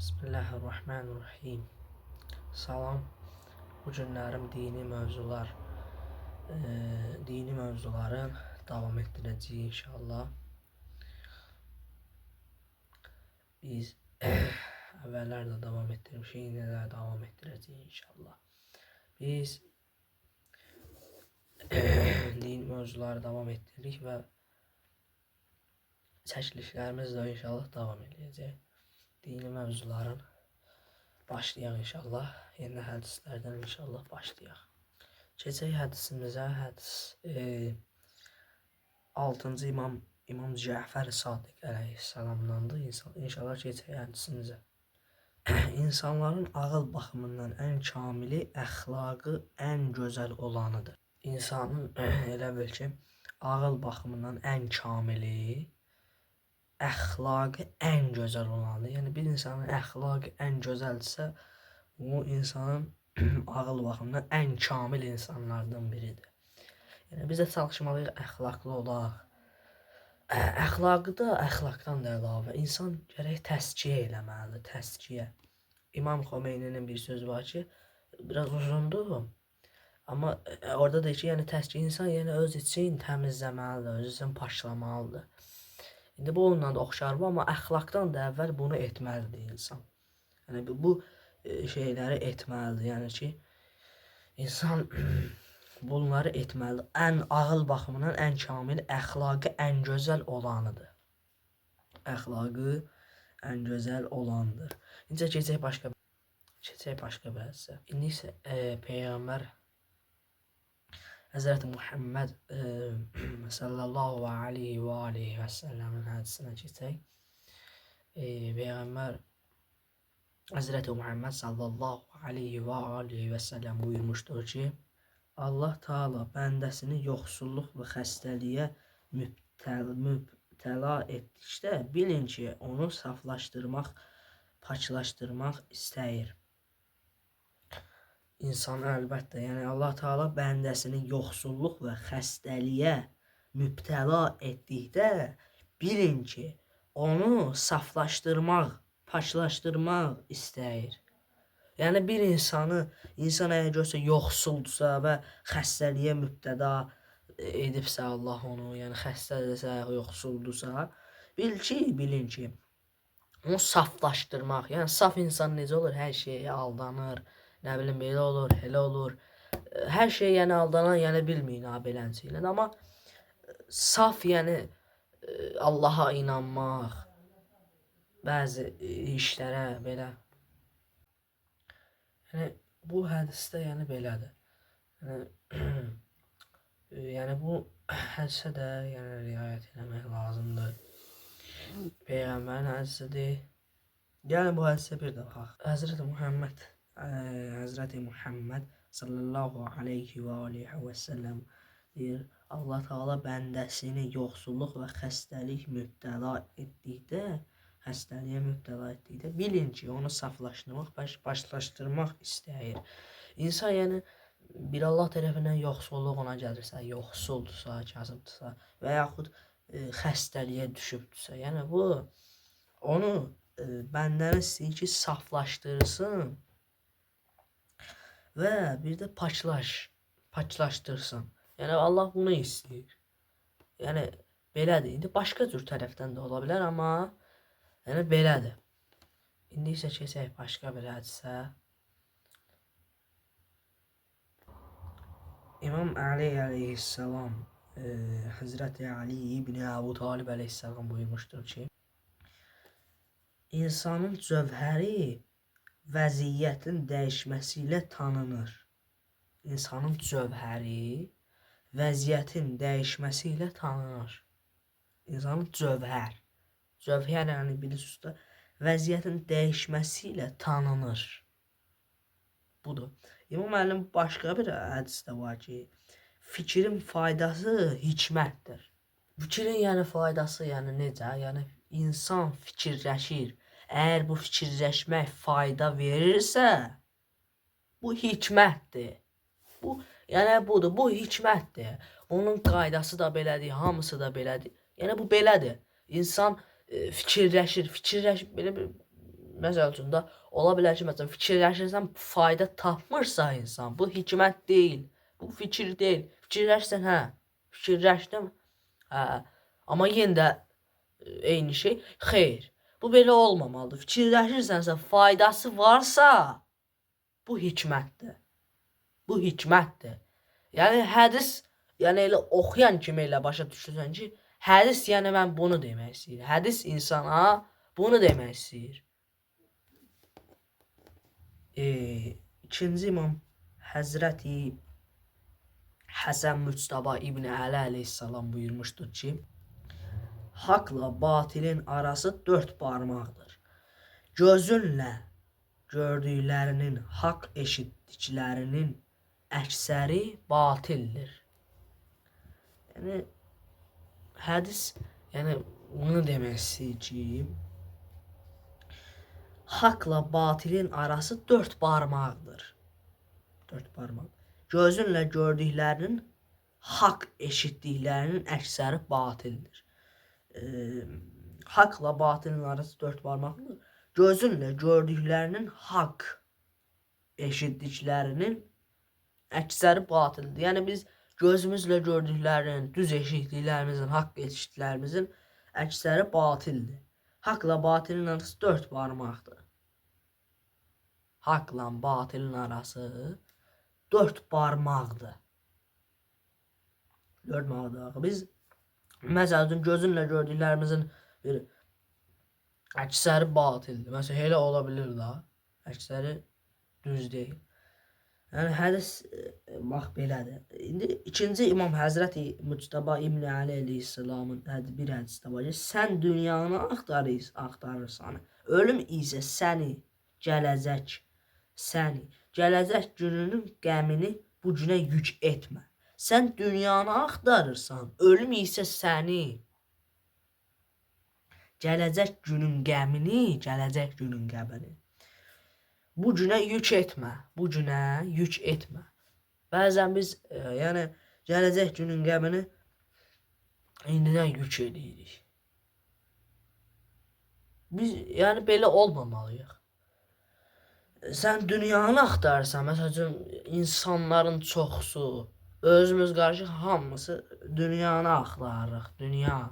Bismillahirrahmanirrahim. Salam. Bu günlərim dini mövzuları davam etdirəcəyik inşallah. Biz əvvəllər də davam etdirmişik, yine də davam etdirəcəyik inşallah. Biz dini mövzuları davam etdiririk və çəkilişlərimiz də inşallah davam edəcək. Dini mövzuların başlayaq inşallah. Yeni hədislərdən inşallah başlayaq. Keçək hədisimizə. Hədis 6-cı İmam Cəfər Sadiq əleyhissalamdandır. İnşallah keçək hədisimizə. İnsanların ağıl baxımından ən kamili, əxlaqı ən gözəl olanıdır. İnsanın elə bil ki, ağıl baxımından ən kamili, əxlaqı ən gözəl olanıdır. Yəni bir insanın əxlaqı ən gözəldirsə, o insanın ağıl baxımından ən kamil insanlardan biridir. Yəni biz də çalışmalıyıq, əxlaqlı olaq. Əxlaqı da əxlaqdan da əlavə insan gərək təzkiyə eləməlidir, təzkiyə. İmam Xomeyninin bir sözü var ki, biraz uzundur. Amma orada deyir ki, yəni təzkiyə insan yəni öz için təmizləməlidir, öz için paşlamalıdır. İndi bu onunla da oxşar bu, amma əxlaqdan da əvvəl bunu etməlidir insan. Yəni bu şeyləri etməlidir. Yəni ki, insan bunları etməlidir. Ən ağıl baxımından ən kamil, əxlaqı ən gözəl olanıdır. Əxlaqı ən gözəl olandır. İncə keçək başqa bir hədisə. İndi isə Peyğəmbər Həzrəti Muhammed sallallahu aleyhi və səlləmin hədisinə keçək. Peyğəmbər Həzrəti Muhammed sallallahu aleyhi və səlləm buyurmuşdur ki, Allah Taala bəndəsini yoxsulluq və xəstəliyə mübtəla etdikdə bilin ki, onu saflaşdırmaq, paçlaşdırmaq istəyir. İnsan əlbəttə, yəni Allah Taala bəndəsini yoxsulluq və xəstəliyə mübtəla etdikdə bilin ki, onu saflaşdırmaq, paçlaşdırmaq istəyir. Yəni bir insan əgər görsə yoxsuldursa və xəstəliyə mübtəla edibsə Allah onu, yəni xəstədirsə, yoxsuldursa, bilin ki, onu saflaşdırmaq. Yəni saf insan necə olur? Hər şeyə aldanır. Nə bilim, belə olur, elə olur. Hər şey yəni aldanan, yəni bilməyin belənçilə. Amma saf, yəni Allaha inanmaq, bəzi işlərə belə. Yəni bu hədisdə yəni belədir. Yəni bu hədisə də yəni riayət etmək lazımdır. Peyğəmbərin hədisidir. Yəni bu hədisə bir də baxaq. Həzrəti Muhammed sallallahu aleyhi və səlləm deyir, Allah Taala bəndəsini yoxsulluq və xəstəliyə mübtəla etdikdə bilin ki, onu saflaşdırmaq, başlaşdırmaq istəyir. İnsan yəni bir Allah tərəfindən yoxsulluq ona gəlirsə, yoxsuldursa, kasıbdursa və yaxud xəstəliyə düşübdürsə, yəni bu onu bəndəni istəyir ki, saflaşdırsın və bir də paçlaşdırsın. Yəni Allah bunu istəyir. Yəni belədir. İndi başqa cür tərəfdən də ola bilər, amma yəni belədir. İndi isə keçək başqa bir hədisə. İmam Ali əleyhissalam, Həzrəti Ali ibn Əbu Talib əleyhissalam buyurmuşdur ki, insanın cövhəri vəziyyətin dəyişməsi ilə tanınır. İnsanın cövhəri vəziyyətin dəyişməsi ilə tanınır. İnsanın cövhər yəni bilirsiniz də, vəziyyətin dəyişməsi ilə tanınır. Budur. İmam Əlinin başqa bir hədisdə var ki, fikrin faydası hikmətdir. Fikrin yəni faydası yəni necə? Yəni insan fikirləşir. Əgər bu fikirləşmək fayda verirsə, bu hikmətdir. Bu yəni budur, bu hikmətdir. Onun qaydası da belədir, hamısı da belədir. Yəni bu belədir. İnsan fikirləşir belə bir Məsəl üçün də ola bilər ki, məsələn fikirləşirsən, fayda tapmırsa insan, bu hikmət deyil, bu fikir deyil. Fikirləşsən, hə, fikirləşdim, hə, amma yenə də eyni şey, xeyr. Bu belə olmamalıdır. Fikirləşirsənsə, faydası varsa, bu hikmətdir. Bu hikmətdir. Yəni hədis, yəni elə oxuyan kimi elə başa düşürsən ki, hədis yəni mən bunu demək istəyir. Hədis insana bunu demək istəyir. İkinci imam Həzrəti Həsən Müctəba İbn Əli əleyhissalam buyurmuşdur ki, haqla batilin arası 4 barmaqdır. Gözünlə gördüklərinin, haqq eşitdiklərinin əksəri batildir. Yəni hədis, yəni bunu demək istəyir ki, haqla batilin arası 4 barmaqdır. 4 barmaq. Gözünlə gördüklərinin, haqq eşitdiklərinin əksəri batildir. Haqla batilin arası 4 barmaqdır. Gözünlə gördüklərinin, haqq eşitdiklərinin əksəri batildir. Yəni biz gözümüzlə gördüklərinin, düz eşitdiklərimizin, haqq eşitdiklərimizin əksəri batildir. Haqla batilin arası 4 barmaqdır. Haqla batilin arası 4 barmaqdır. 4 barmaqdır. Biz məsəl üçün gözünlə gördüklərimizin bir əksəri batildir. Məsələn, elə ola bilir da, əksəri düz deyil. Yəni hədis bax belədir. İndi ikinci imam Həzrəti Müctəba İbn Əli əleyhissalamın bir hədisdə var ki, sən dünyanı axtarırsan, ölüm isə gələcək gününün qəmini bu günə yük etmə. Sən dünyanı axtarırsan, ölüm isə səni gələcək günün qəmini bu günə yük etmə. Bu günə yük etmə. Bəzən biz yəni gələcək günün qəmini indidən yük edirik. Biz yəni belə olmamalıyıq. Sən dünyanı axtarırsan, məsəl üçün insanların çoxsu, özümüz qarşı hamısı dünyanı axtarırıq, dünya.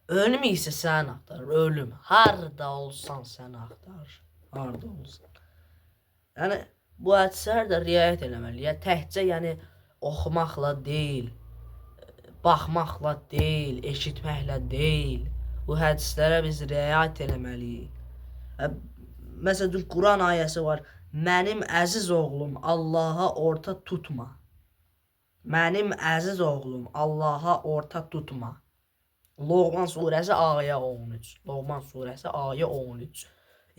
Ölüm isə səni axtarır, ölüm. Harda olsan səni axtarır, harda olsan. Yəni bu hədislərə də riayət eləməliyik. Təkcə yəni oxumaqla deyil, baxmaqla deyil, eşitməklə deyil. Bu hədislərə biz riayət eləməliyik. Məsələn, Quran ayəsi var. Mənim əziz oğlum Allaha orta tutma. Mənim əziz oğlum Allaha orta tutma. Loğman surəsi ayə 13. Loğman surəsi ayə 13.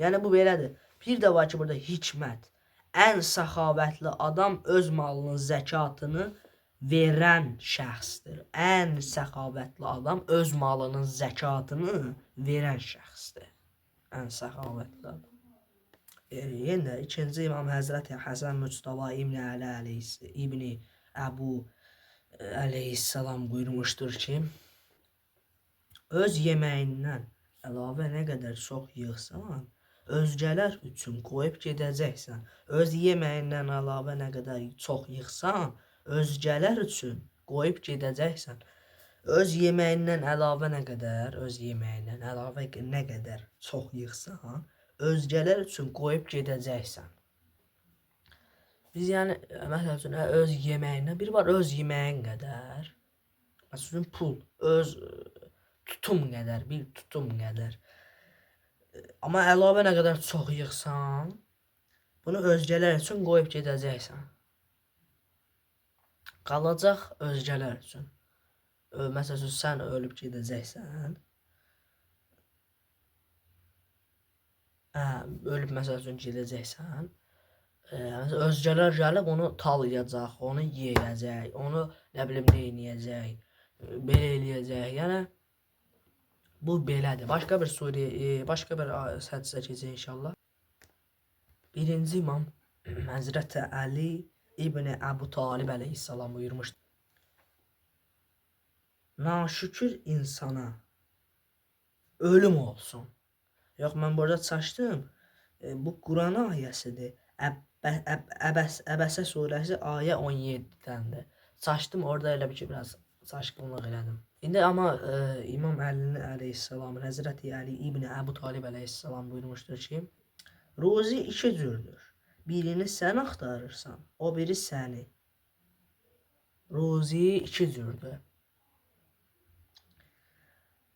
Yəni bu belədir. Bir də var ki, burada hikmət. Ən səxavətli adam öz malının zəkatını verən şəxsdir. Ən səxavətli adam öz malının zəkatını verən şəxsdir. Ən səxavətli adam. Yenə ikinci imam Həzrəti Həsən Müctəba İbn Əli İbn Əbu əleyhissalam buyurmuşdur ki, öz yeməyindən əlavə nə qədər çox yığsan, özgələr üçün qoyub gedəcəksən. Öz yeməyindən əlavə nə qədər çox yığsan, özgələr üçün qoyub gedəcəksən. Öz yeməyindən əlavə nə qədər çox yığsan, özgələr üçün qoyub gedəcəksən. Biz yəni məsəl üçün öz yeməyindən, bir var öz yeməyin qədər, məsələn pul, öz tutum qədər, bir tutum qədər. Amma əlavə nə qədər çox yığsan, bunu özgələr üçün qoyub gedəcəksən. Qalacaq özgələr üçün. Məsəl üçün sən ölüb gedəcəksən. Ölüb məsəl üçün gedəcəksən. Özgələr gəlib onu talayacaq, onu yeyəcək, onu nə bilim nə eləyəcək, belə eləyəcək. Yəni bu belədir. Başqa bir hədisə keçək inşallah. Birinci imam Həzrəti Əli İbn Əbu Talib əleyhissalam buyurmuşdur. Naşükür insana ölüm olsun. Yox, mən burada çaşdım. Bu Quran ayəsidir. Əbəsə surəsi ayə 17-dəndir. Çaşdım, orada elə bir ki, biraz çaşqınlıq elədim. İndi amma İmam Əli əleyhissalamın, Həzrəti Əli İbn Əbu Talib əleyhissalam buyurmuşdur ki, ruzi iki cürdür. Birini sən axtarırsan, o biri səni. Ruzi iki cürdür.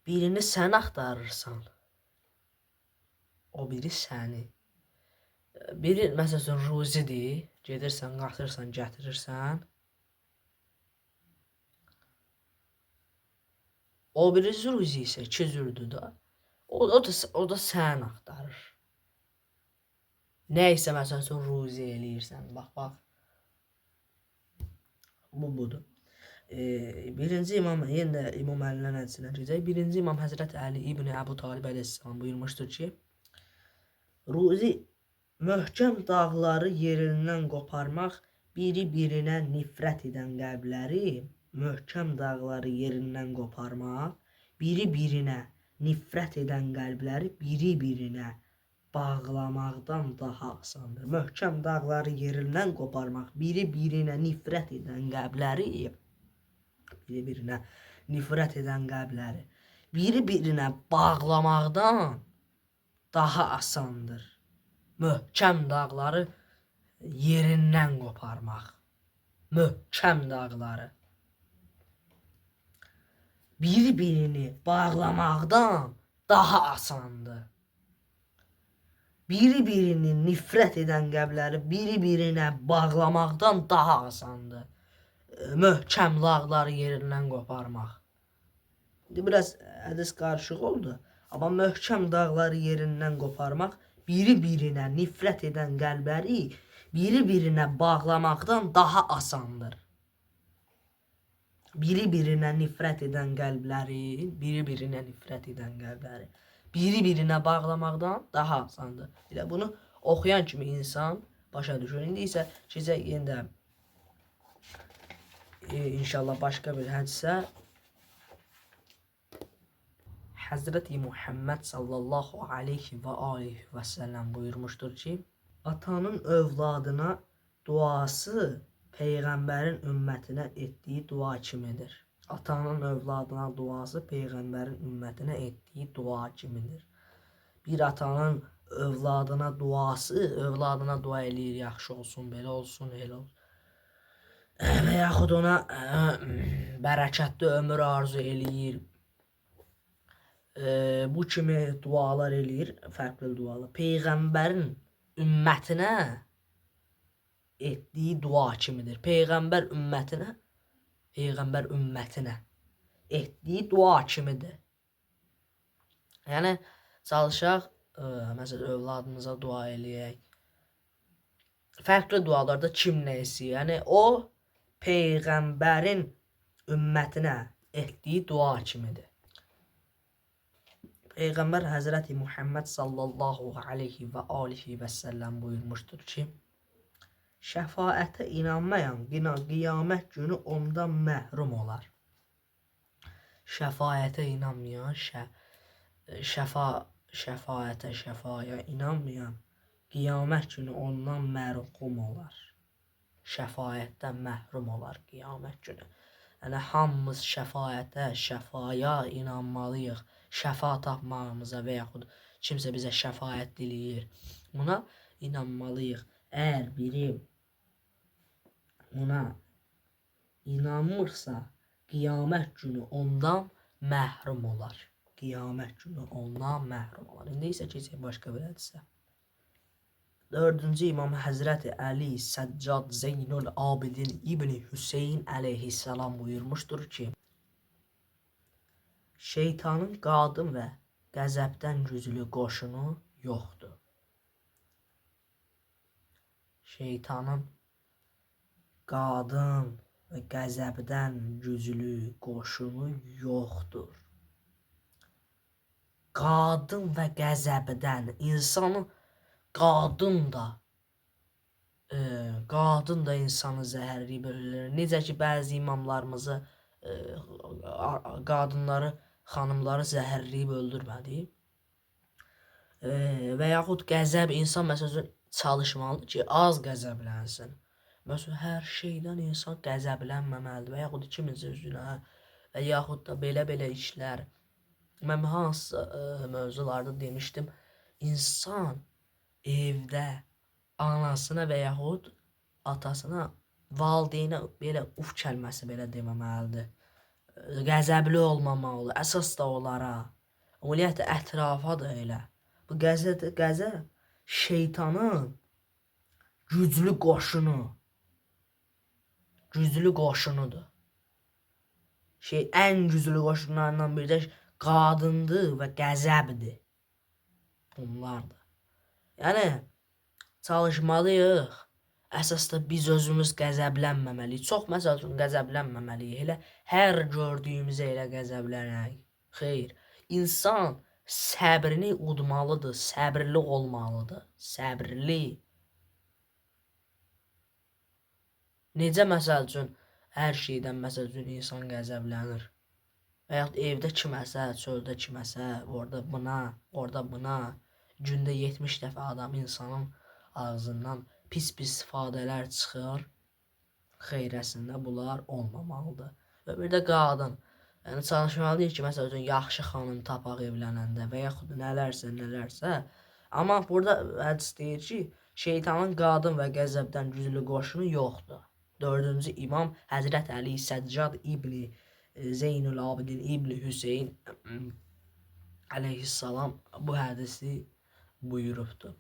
Birini sən axtarırsan, o biri səni. Biri məsələn ruzidir, gedirsən, qaçırsan, gətirirsən. O biri ruzi isə iki cürdür da. O da sən axtarır. Nə isə məsələn ruzi eləyirsən. Bax. Bu budur. Birinci imam, yenə də İmam Əlinin hədisindən gedək. Birinci imam Həzrəti Əli İbn Əbu Talib əleyhissalam buyurmuşdur ki, ruzi möhkəm dağları yerindən qoparmaq, biri-birinə nifrət edən qəlbləri, möhkəm dağları yerindən qoparmaq, biri-birinə nifrət edən qəlbləri biri-birinə bağlamaqdan daha asandır. Möhkəm dağları yerindən qoparmaq, biri-birinə nifrət edən qəlbləri, biri-birinə nifrət edən qəlbləri biri-birinə bağlamaqdan daha asandır. Möhkəm dağları yerindən qoparmaq. Möhkəm dağları bir-birini bağlamaqdan daha asandır. Biri-birini nifrət edən qəlbləri biri-birinə bağlamaqdan daha asandır. Möhkəm dağları yerindən qoparmaq. Biraz hədis qarışıq oldu. Amma möhkəm dağları yerindən qoparmaq biri-birinə nifrət edən qəlbləri biri-birinə bağlamaqdan daha asandır. Biri-birinə nifrət edən qəlbləri, biri-birinə bağlamaqdan daha asandır. Elə bunu oxuyan kimi insan başa düşür. İndi isə keçək yenə inşallah başqa bir hədisə. Həzrəti Muhammed sallallahu aleyhi və aleyhi və səlləm buyurmuşdur ki, atanın övladına duası Peyğəmbərin ümmətinə etdiyi dua kimidir. Atanın övladına duası Peyğəmbərin ümmətinə etdiyi dua kimidir. Bir atanın övladına duası, övladına dua eləyir, yaxşı olsun, belə olsun, elə olsun. Və yaxud ona bərəkətli ömür arzu eləyir. Bu kimi dualar eləyir, fərqli dualar. Peyğəmbərin ümmətinə etdiyi dua kimidir. Peyğəmbər ümmətinə etdiyi dua kimidir. Yəni çalışaq, məsələn, övladımıza dua eləyək. Fərqli dualarda kim nə istəyir? Yəni o Peyğəmbərin ümmətinə etdiyi dua kimidir. Peyğəmbər Həzrəti Muhammed sallallahu aleyhi və aleyhi və səlləm buyurmuşdur ki, şəfaətə inanmayan qiyamət günü ondan məhrum olar. Şəfaətə inanmayan, şəfaya inanmayan qiyamət günü ondan məhrum olar. Şəfaətdən məhrum olar qiyamət günü. Yəni hamımız şəfaətə, şəfaya inanmalıyıq. Şəfa tapmağımıza və yaxud kimsə bizə şəfaət diləyir. Buna inanmalıyıq. Əgər biri ona inanmırsa, qiyamət günü ondan məhrum olar. Qiyamət günü ondan məhrum olar. İndi isə keçək başqa bir hədisə. 4-cü imam Həzrəti Əli Səccad Zeynul Abidin İbn Hüseyin əleyhissalam buyurmuşdur ki, şeytanın qadın və qəzəbdən güclü qoşunu yoxdur. Şeytanın qadın və qəzəbdən güclü qoşunu yoxdur. Qadın və qəzəbdən insanı qadın da insanı zəhərləyib ölür. Necə ki, bəzi imamlarımızı qadınları, xanımları zəhərləyib öldürmədi. Və yaxud qəzəb insan məsələn çalışmalıdır ki, az qəzəblənsin. Məsələn, hər şeydən insan qəzəblənməməlidir və yaxud kiminsə üzünə və yaxud da belə-belə işlər. Mən hansısa mövzularda demişdim, insan evdə anasına və yaxud atasına, valideynə belə uf kəlməsi belə deməməlidir. Qəzəbli olmamalıdır, əsas da onlara. Ümumiyyətlə ətrafa da elə. Bu qəzəb şeytanın güclü qoşunudur. Ən güclü qoşunlarından biri də qadındır və qəzəbdir. Bunlardır. Yəni çalışmalıyıq. Əsas da biz özümüz qəzəblənməməliyik. Çox məsəl üçün qəzəblənməməliyik. Elə hər gördüyümüzə elə qəzəblənək. Xeyr. İnsan səbrini udmalıdır, səbirli olmalıdır. Səbirli. Necə məsəl üçün hər şeydən məsəl üçün insan qəzəblənir. Və yaxud evdə kiməsə, çöldə kiməsə, orada buna, gündə 70 dəfə adam insanın ağzından pis ifadələr çıxır. Xeyrəsində bunlar olmamalıdır. Və bir də qadın. Yəni çalışmalıyıq ki, məsəl üçün yaxşı xanım tapaq evlənəndə və yaxud nələrsə. Amma burada hədis deyir ki, şeytanın qadın və qəzəbdən güclü qoşunu yoxdur. 4-cü imam Həzrət Əli Səccad İbni Zeynül Abidin İbni Hüseyn əleyhissalam bu hədisi buyurubdur.